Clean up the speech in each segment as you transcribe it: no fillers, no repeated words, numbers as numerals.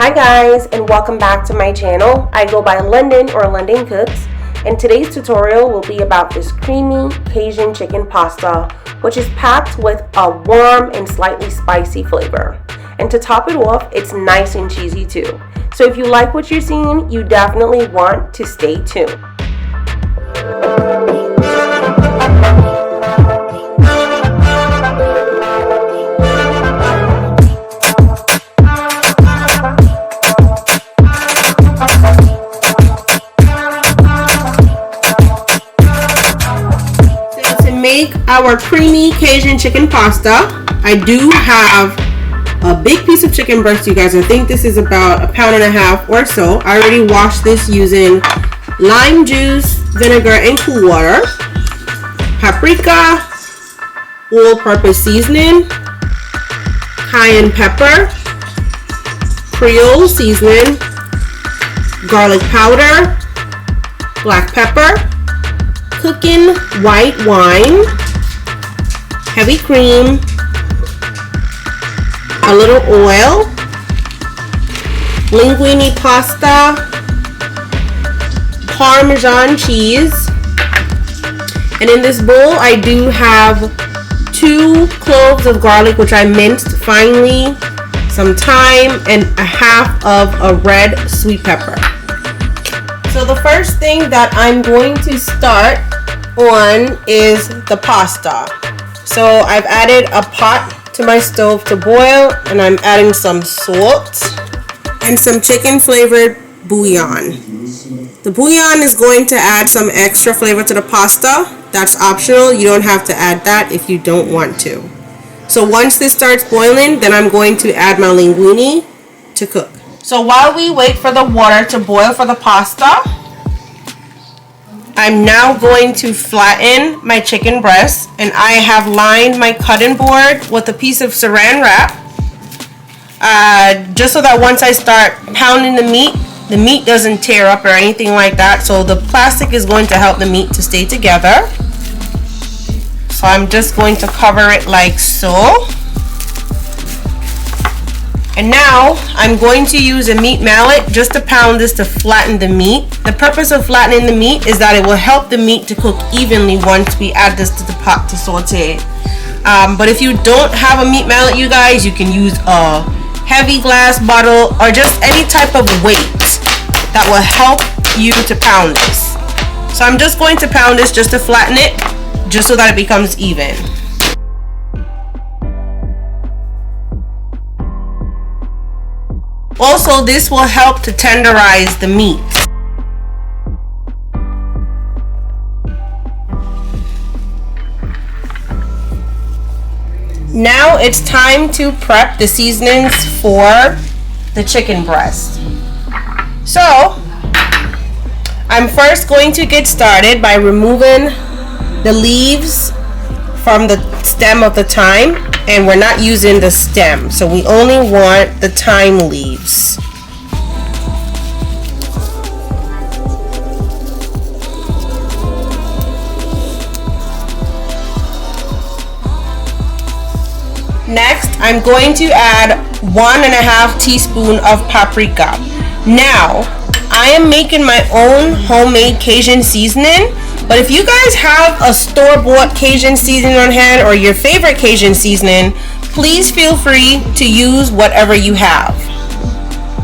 Hi guys, and welcome back to my channel. I go by London or London Cooks, and today's tutorial will be about this creamy Cajun chicken pasta, which is packed with a warm and slightly spicy flavor. And to top it off, it's nice and cheesy too. So if you like what you're seeing, you definitely want to stay tuned. Make our creamy Cajun chicken pasta. I do have a big piece of chicken breast, you guys. I think this is about 1.5 pounds or so. I already washed this using lime juice, vinegar, and cool water. Paprika, all-purpose seasoning, Cayenne Pepper, Creole Seasoning, garlic powder, black pepper, cooking white wine, heavy cream, a little oil, Linguine Pasta, Parmesan Cheese, and in this bowl I do have 2 cloves of garlic which I minced finely, some thyme, and 1/2 of a red sweet pepper. So the first thing that I'm going to start on is the pasta. So I've added a pot to my stove to boil, and I'm adding some salt and some chicken flavored bouillon. The bouillon is going to add some extra flavor to the pasta. That's optional. You don't have to add that if you don't want to. So once this starts boiling, then I'm going to add my linguine to cook. So while we wait for the water to boil for the pasta, I'm now going to flatten my chicken breast, and I have lined my cutting board with a piece of saran wrap, just so that once I start pounding the meat doesn't tear up or anything like that. So the plastic is going to help the meat to stay together. So I'm just going to cover it like so. And now I'm going to use a meat mallet just to pound this to flatten the meat. The purpose of flattening the meat is that it will help the meat to cook evenly once we add this to the pot to saute. But if you don't have a meat mallet, you guys, you can use a heavy glass bottle or just any type of weight that will help you to pound this. So I'm just going to pound this just to flatten it, just so that it becomes even. Also, this will help to tenderize the meat. Now it's time to prep the seasonings for the chicken breast. So, I'm first going to get started by removing the leaves from the stem of the thyme, and we're not using the stem, so we only want the thyme leaves. Next, I'm going to add 1.5 teaspoons of paprika. Now, I am making my own homemade Cajun seasoning. But if you guys have a store-bought Cajun seasoning on hand or your favorite Cajun seasoning, please feel free to use whatever you have.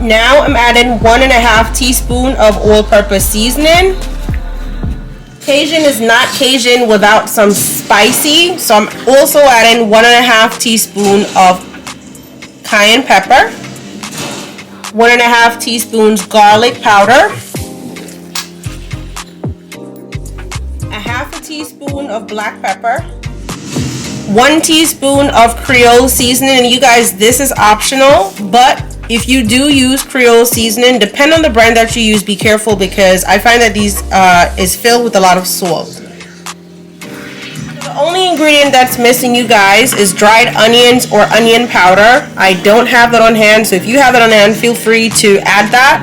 Now I'm adding 1.5 teaspoons of all-purpose seasoning. Cajun is not Cajun without some spicy, so I'm also adding 1.5 teaspoons of cayenne pepper, 1.5 teaspoons garlic powder, 1/2 teaspoon of black pepper, 1 teaspoon of Creole Seasoning. And you guys, this is optional, but if you do use Creole Seasoning, depend on the brand that you use, be careful, because I find that these is filled with a lot of salt. The only ingredient that's missing, you guys, is dried onions or onion powder. I don't have that on hand, so if you have it on hand, feel free to add that.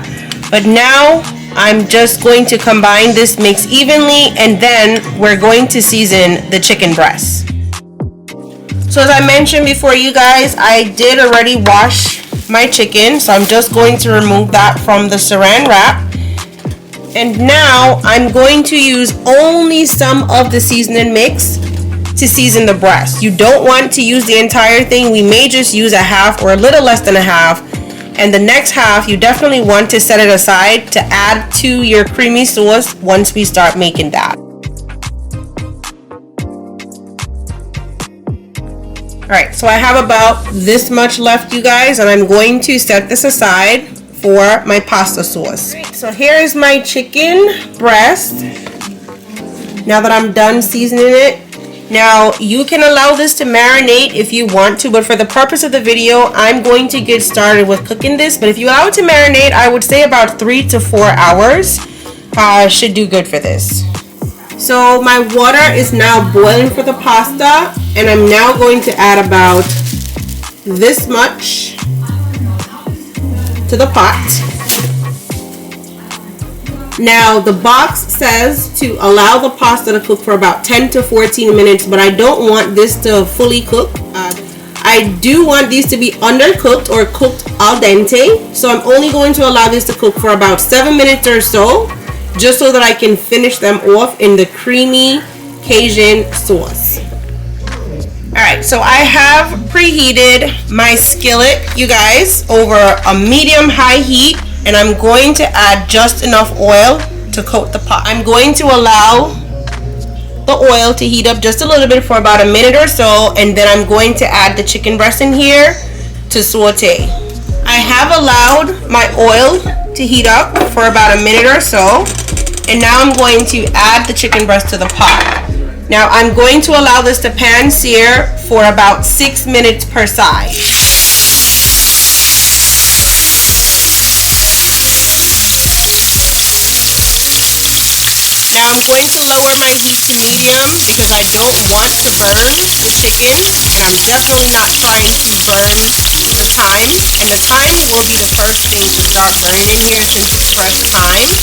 But now I'm just going to combine this mix evenly, and then we're going to season the chicken breast. So as I mentioned before, you guys, I did already wash my chicken, so I'm just going to remove that from the saran wrap. And now I'm going to use only some of the seasoning mix to season the breast. You don't want to use the entire thing. We may just use a half or a little less than a half. And the next half, you definitely want to set it aside to add to your creamy sauce once we start making that. Alright, so I have about this much left, you guys, and I'm going to set this aside for my pasta sauce. Right, so here is my chicken breast. Now that I'm done seasoning it, now you can allow this to marinate if you want to, but for the purpose of the video, I'm going to get started with cooking this. But if you allow it to marinate, I would say about 3 to 4 hours should do good for this. So my water is now boiling for the pasta, and I'm now going to add about this much to the pot. Now the box says to allow the pasta to cook for about 10 to 14 minutes, but I don't want this to fully cook. I do want these to be undercooked or cooked al dente, so I'm only going to allow this to cook for about 7 minutes or so, just so that I can finish them off in the creamy Cajun sauce. Alright, so I have preheated my skillet, you guys, over a medium-high heat, and I'm going to add just enough oil to coat the pot. I'm going to allow the oil to heat up just a little bit for about a minute or so, and then I'm going to add the chicken breast in here to saute. I have allowed my oil to heat up for about a minute or so, and now I'm going to add the chicken breast to the pot. Now I'm going to allow this to pan sear for about 6 minutes per side. Now I'm going to lower my heat to medium because I don't want to burn the chicken, and I'm definitely not trying to burn the thyme. And the thyme will be the first thing to start burning in here since it's fresh thyme.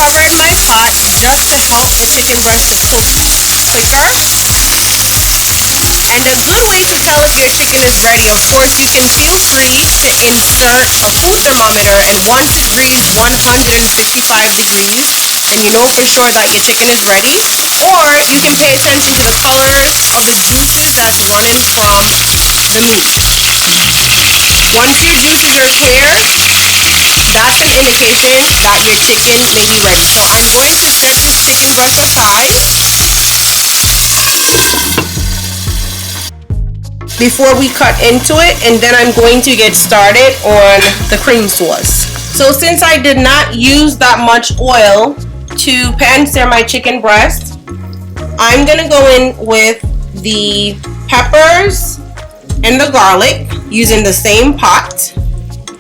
Covered my pot just to help the chicken breast to cook quicker. And a good way to tell if your chicken is ready, of course, you can feel free to insert a food thermometer, and once it reads 155 degrees, then you know for sure that your chicken is ready. Or you can pay attention to the colors of the juices that's running from the meat. Once your juices are clear, that's an indication that your chicken may be ready. So I'm going to set this chicken breast aside before we cut into it, and then I'm going to get started on the cream sauce. So since I did not use that much oil to pan sear my chicken breast, I'm gonna go in with the peppers and the garlic using the same pot.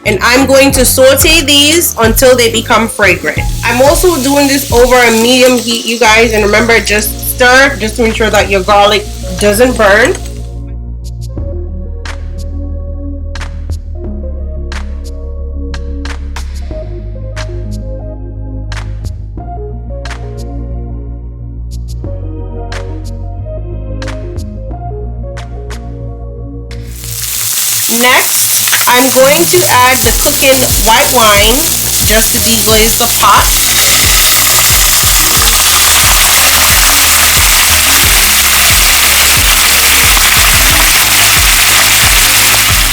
And I'm going to saute these until they become fragrant. I'm also doing this over a medium heat, you guys, and remember, just stir just to ensure that your garlic doesn't burn. Next, I'm going to add the cooking white wine just to deglaze the pot.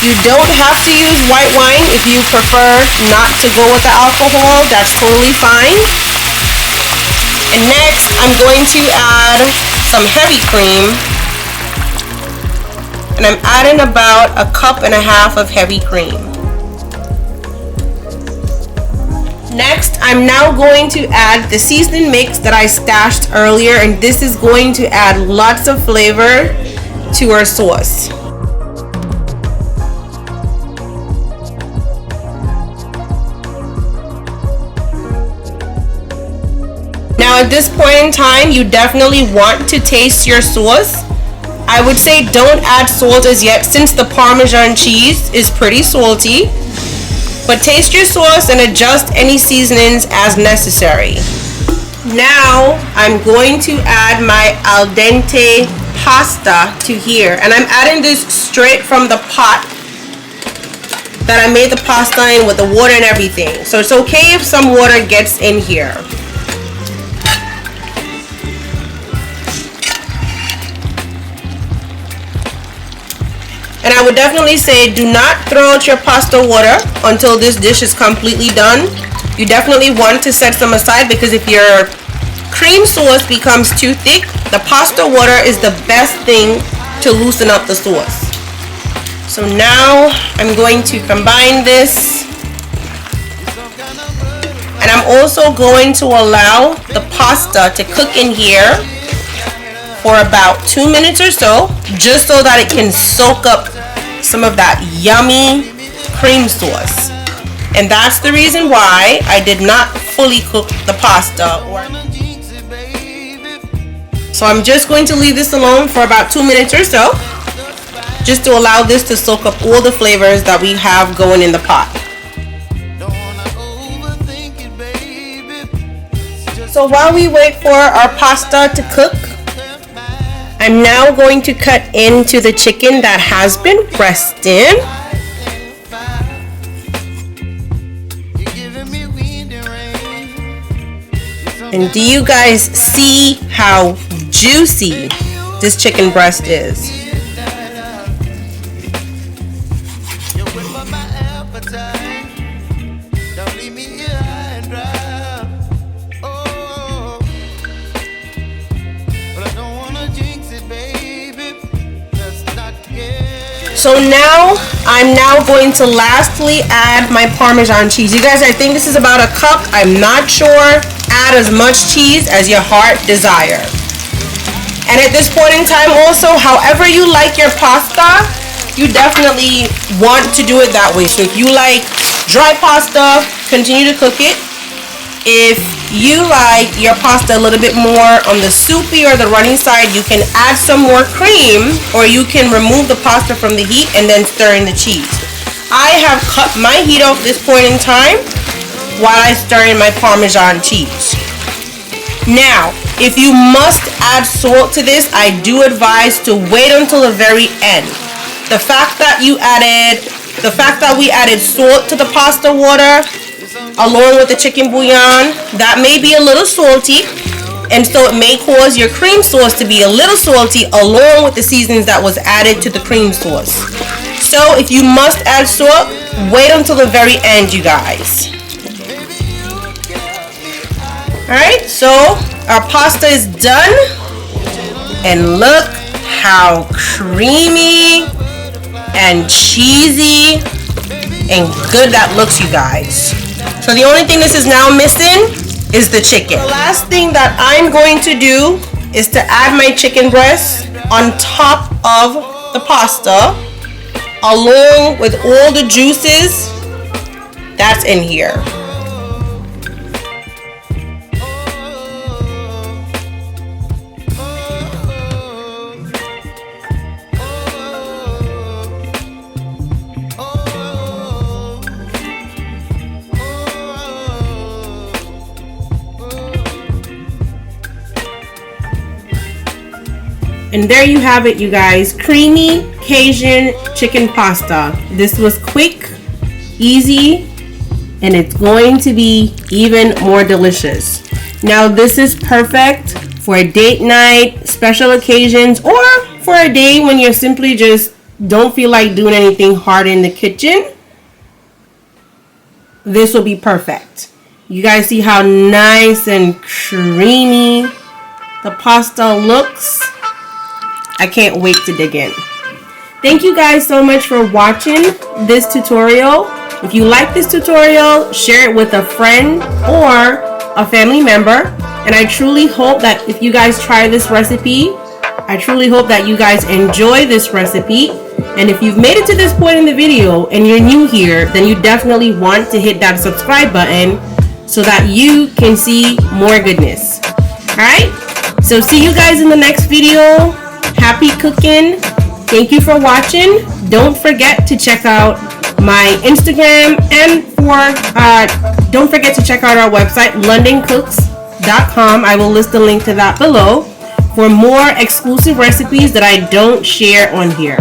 You don't have to use white wine if you prefer not to go with the alcohol. That's totally fine. And next, I'm going to add some heavy cream. And I'm adding about 1.5 cups of heavy cream. Next, I'm now going to add the seasoning mix that I stashed earlier, and this is going to add lots of flavor to our sauce. Now at this point in time, you definitely want to taste your sauce I would say don't add salt as yet since the Parmesan cheese is pretty salty. But taste your sauce and adjust any seasonings as necessary. Now I'm going to add my al dente pasta to here, and I'm adding this straight from the pot that I made the pasta in with the water and everything. So it's okay if some water gets in here. And I would definitely say do not throw out your pasta water until this dish is completely done. You definitely want to set some aside because if your cream sauce becomes too thick, the pasta water is the best thing to loosen up the sauce. So now I'm going to combine this. And I'm also going to allow the pasta to cook in here for about 2 minutes or so, just so that it can soak up some of that yummy cream sauce. And that's the reason why I did not fully cook the pasta. So I'm just going to leave this alone for about 2 minutes or so, just to allow this to soak up all the flavors that we have going in the pot. So while we wait for our pasta to cook, I'm now going to cut into the chicken that has been resting. And do you guys see how juicy this chicken breast is? So now, I'm now going to lastly add my Parmesan cheese. You guys, I think this is about a cup. I'm not sure. Add as much cheese as your heart desire. And at this point in time also, however you like your pasta, you definitely want to do it that way. So if you like dry pasta, continue to cook it. If you like your pasta a little bit more on the soupy or the runny side, you can add some more cream, or you can remove the pasta from the heat and then stir in the cheese. I have cut my heat off this point in time while I stir in my Parmesan cheese. Now, if you must add salt to this, I do advise to wait until the very end. The fact that we added salt to the pasta water along with the chicken bouillon, that may be a little salty, and so it may cause your cream sauce to be a little salty along with the seasonings that was added to the cream sauce. So if you must add salt, wait until the very end, you guys. Alright, so our pasta is done, and look how creamy and cheesy and good that looks, you guys. So the only thing this is now missing is the chicken. The last thing that I'm going to do is to add my chicken breast on top of the pasta along with all the juices that's in here. And there you have it, you guys. Creamy Cajun chicken pasta. This was quick, easy, and it's going to be even more delicious. Now, this is perfect for a date night, special occasions, or for a day when you simply just don't feel like doing anything hard in the kitchen. This will be perfect. You guys see how nice and creamy the pasta looks? I can't wait to dig in. Thank you guys so much for watching this tutorial. If you like this tutorial, share it with a friend or a family member. And I truly hope that if you guys try this recipe, I truly hope that you guys enjoy this recipe. And if you've made it to this point in the video and you're new here, then you definitely want to hit that subscribe button so that you can see more goodness. Alright? So see you guys in the next video. Happy cooking. Thank you for watching. Don't forget to check out my Instagram, and don't forget to check out our website, londoncooks.com. I will list the link to that below for more exclusive recipes that I don't share on here.